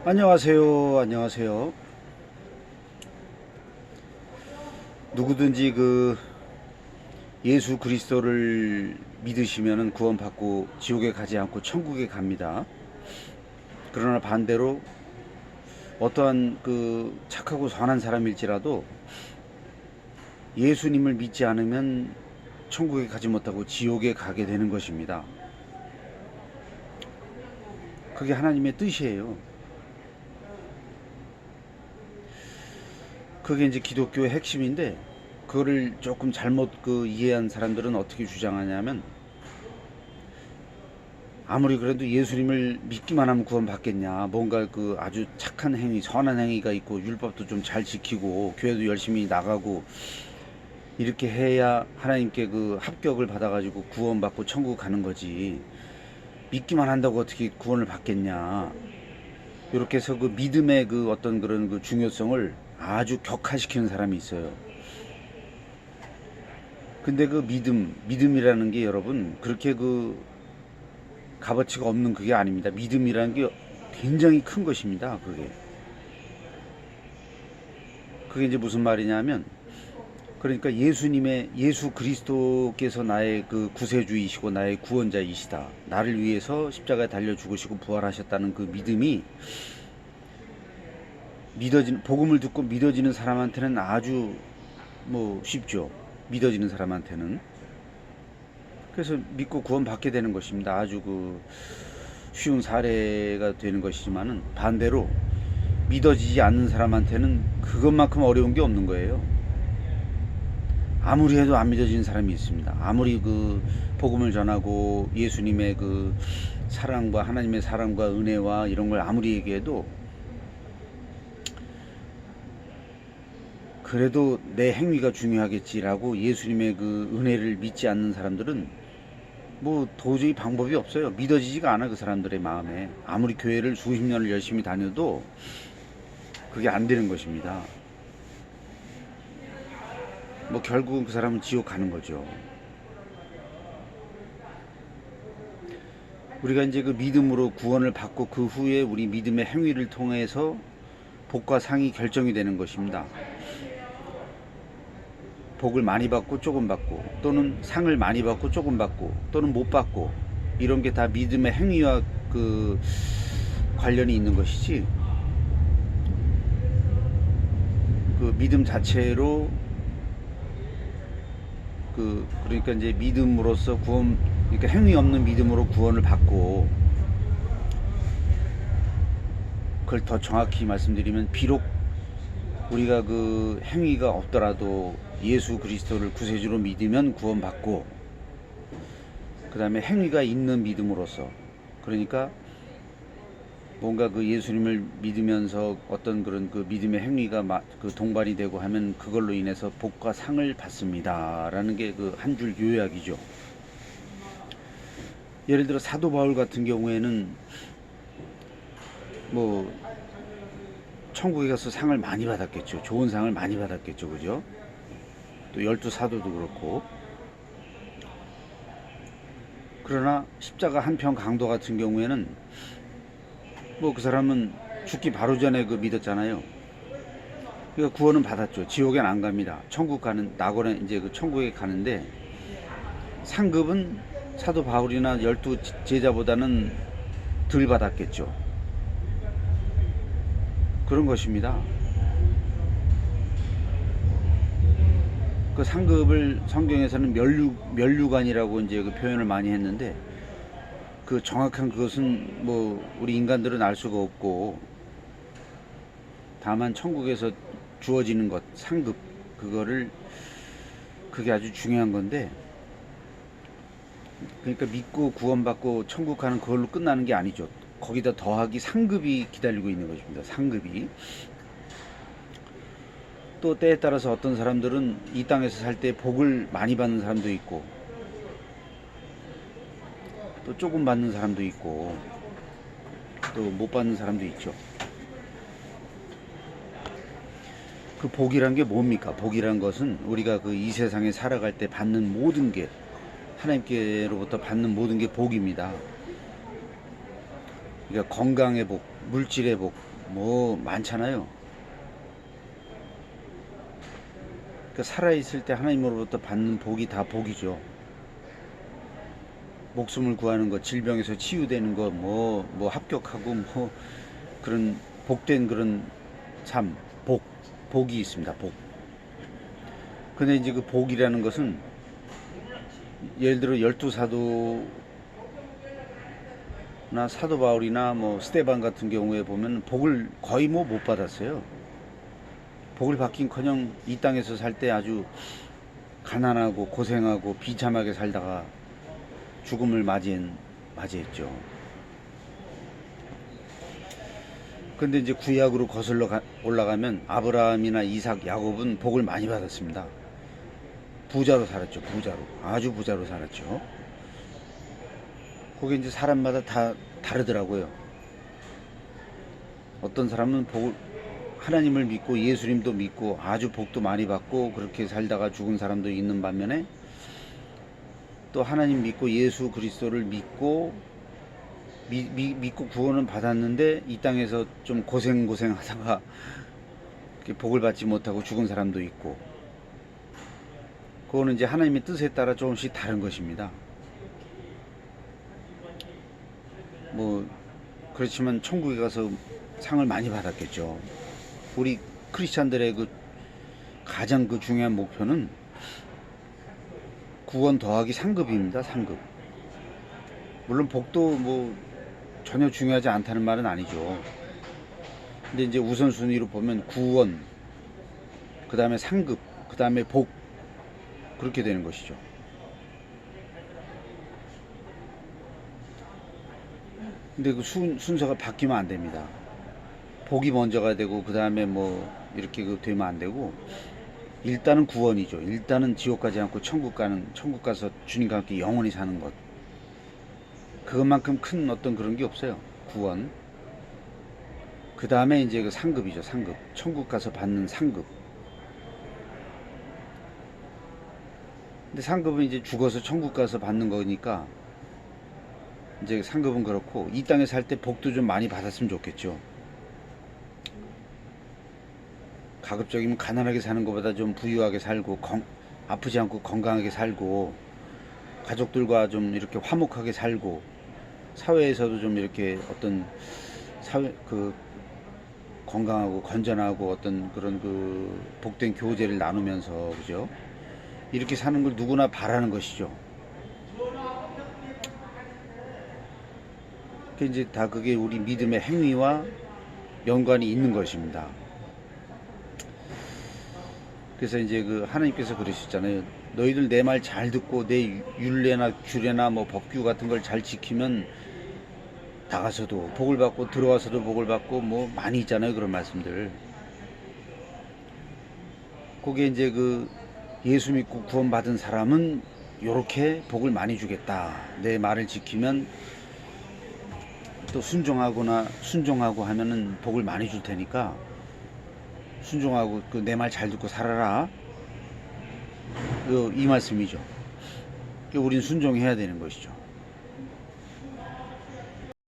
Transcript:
안녕하세요. 안녕하세요. 누구든지 예수 그리스도를 믿으시면은 구원받고 지옥에 가지 않고 천국에 갑니다. 그러나 반대로 어떠한 착하고 선한 사람일지라도 예수님을 믿지 않으면 천국에 가지 못하고 지옥에 가게 되는 것입니다. 그게 하나님의 뜻이에요. 그게 이제 기독교의 핵심인데, 그거를 조금 잘못 이해한 사람들은 어떻게 주장하냐면, 아무리 그래도 예수님을 믿기만 하면 구원받겠냐, 뭔가 아주 착한 행위, 선한 행위가 있고 율법도 좀 잘 지키고 교회도 열심히 나가고 이렇게 해야 하나님께 합격을 받아가지고 구원받고 천국 가는 거지, 믿기만 한다고 어떻게 구원을 받겠냐, 이렇게 해서 믿음의 어떤 그런 중요성을 아주 격화시키는 사람이 있어요. 근데 믿음이라는 게 여러분 그렇게 값어치가 없는 그게 아닙니다. 믿음이라는 게 굉장히 큰 것입니다. 그게 이제 무슨 말이냐면, 그러니까 예수 그리스도께서 나의 구세주이시고 나의 구원자이시다, 나를 위해서 십자가에 달려 죽으시고 부활하셨다는 그 믿음이 복음을 듣고 믿어지는 사람한테는 아주 쉽죠. 믿어지는 사람한테는. 그래서 믿고 구원받게 되는 것입니다. 아주 쉬운 사례가 되는 것이지만은, 반대로 믿어지지 않는 사람한테는 그것만큼 어려운 게 없는 거예요. 아무리 해도 안 믿어지는 사람이 있습니다. 아무리 복음을 전하고 예수님의 사랑과 하나님의 사랑과 은혜와 이런 걸 아무리 얘기해도, 그래도 내 행위가 중요하겠지라고 예수님의 은혜를 믿지 않는 사람들은 도저히 방법이 없어요. 믿어지지가 않아, 그 사람들의 마음에. 아무리 교회를 수십 년을 열심히 다녀도 그게 안 되는 것입니다. 결국은 그 사람은 지옥 가는 거죠. 우리가 이제 믿음으로 구원을 받고 그 후에 우리 믿음의 행위를 통해서 복과 상이 결정이 되는 것입니다. 복을 많이 받고 조금 받고, 또는 상을 많이 받고 조금 받고, 또는 못 받고, 이런 게 다 믿음의 행위와 관련이 있는 것이지, 믿음 자체로 그러니까 이제 믿음으로써 그러니까 행위 없는 믿음으로 구원을 받고, 그걸 더 정확히 말씀드리면, 비록 우리가 행위가 없더라도 예수 그리스도를 구세주로 믿으면 구원받고, 그 다음에 행위가 있는 믿음으로써, 그러니까 뭔가 예수님을 믿으면서 어떤 그런 믿음의 행위가 동반이 되고 하면 그걸로 인해서 복과 상을 받습니다 라는 게 한 줄 요약이죠. 예를 들어 사도 바울 같은 경우에는 천국에 가서 상을 많이 받았겠죠. 좋은 상을 많이 받았겠죠. 그죠? 또 12사도도 그렇고. 그러나 십자가 한편 강도 같은 경우에는 그 사람은 죽기 바로 전에 믿었잖아요. 그러니까 구원은 받았죠. 지옥엔 안 갑니다. 천국 가는, 낙원에 이제 천국에 가는데, 상급은 사도 바울이나 12제자보다는 덜 받았겠죠. 그런 것입니다. 그 상급을 성경에서는 면류관이라고 이제 표현을 많이 했는데, 정확한 그것은 우리 인간들은 알 수가 없고, 다만 천국에서 주어지는 것, 상급, 그게 아주 중요한 건데, 그러니까 믿고 구원받고 천국 가는 그걸로 끝나는 게 아니죠. 거기다 더하기 상급이 기다리고 있는 것입니다. 상급이. 또 때에 따라서 어떤 사람들은 이 땅에서 살 때 복을 많이 받는 사람도 있고, 또 조금 받는 사람도 있고, 또 못 받는 사람도 있죠. 그 복이란 게 뭡니까? 복이란 것은 우리가 이 세상에 살아갈 때 받는 모든 게, 하나님께로부터 받는 모든 게 복입니다. 그러니까 건강의 복, 물질의 복, 뭐 많잖아요. 그러니까 살아있을 때 하나님으로부터 받는 복이 다 복이죠. 목숨을 구하는 것, 질병에서 치유되는 것, 뭐 합격하고 뭐 그런 복된 그런 삶, 복이 있습니다. 복. 근데 이제 그 복이라는 것은 예를 들어 열두 사도나 사도 바울이나 뭐 스데반 같은 경우에 보면 복을 거의 뭐 못 받았어요. 복을 받긴커녕 이 땅에서 살 때 아주 가난하고 고생하고 비참하게 살다가 죽음을 맞이했죠. 근데 이제 구약으로 거슬러 올라가면 아브라함이나 이삭, 야곱은 복을 많이 받았습니다. 부자로 살았죠. 부자로. 아주 부자로 살았죠. 그게 이제 사람마다 다 다르더라고요. 어떤 사람은 하나님을 믿고 예수님도 믿고 아주 복도 많이 받고 그렇게 살다가 죽은 사람도 있는 반면에, 또 하나님 믿고 예수 그리스도를 믿고 구원은 받았는데 이 땅에서 좀 고생하다가 복을 받지 못하고 죽은 사람도 있고, 그거는 이제 하나님의 뜻에 따라 조금씩 다른 것입니다. 뭐 그렇지만 천국에 가서 상을 많이 받았겠죠. 우리 크리스찬들의 그 가장 그 중요한 목표는 구원 더하기 상급입니다. 상급. 물론 복도 뭐 전혀 중요하지 않다는 말은 아니죠. 근데 이제 우선순위로 보면 구원, 그 다음에 상급, 그 다음에 복, 그렇게 되는 것이죠. 근데 그 순서가 바뀌면 안 됩니다. 복이 먼저가 되고 그 다음에 뭐 이렇게 되면 안 되고, 일단은 구원이죠. 일단은 지옥 가지 않고 천국 가서 주님과 함께 영원히 사는 것. 그것만큼 큰 어떤 그런 게 없어요. 구원. 그 다음에 이제 그 상급이죠. 상급. 천국 가서 받는 상급. 근데 상급은 이제 죽어서 천국 가서 받는 거니까 이제 상급은 그렇고, 이 땅에 살 때 복도 좀 많이 받았으면 좋겠죠. 가급적이면 가난하게 사는 것보다 좀 부유하게 살고 아프지 않고 건강하게 살고 가족들과 좀 이렇게 화목하게 살고 사회에서도 좀 이렇게 어떤 건강하고 건전하고 어떤 그런 복된 교제를 나누면서, 그죠? 이렇게 사는 걸 누구나 바라는 것이죠. 이제 다 그게 우리 믿음의 행위와 연관이 있는 것입니다. 그래서 이제 하나님께서 그러셨잖아요. 너희들 내 말 잘 듣고 내 율례나 규례나 뭐 법규 같은 걸 잘 지키면 나가서도 복을 받고 들어와서도 복을 받고 뭐 많이 있잖아요. 그런 말씀들. 그게 이제 예수 믿고 구원받은 사람은 요렇게 복을 많이 주겠다. 내 말을 지키면 또 순종하고 하면은 복을 많이 줄 테니까 순종하고 내 말 잘 듣고 살아라. 이 말씀이죠. 우린 순종해야 되는 것이죠.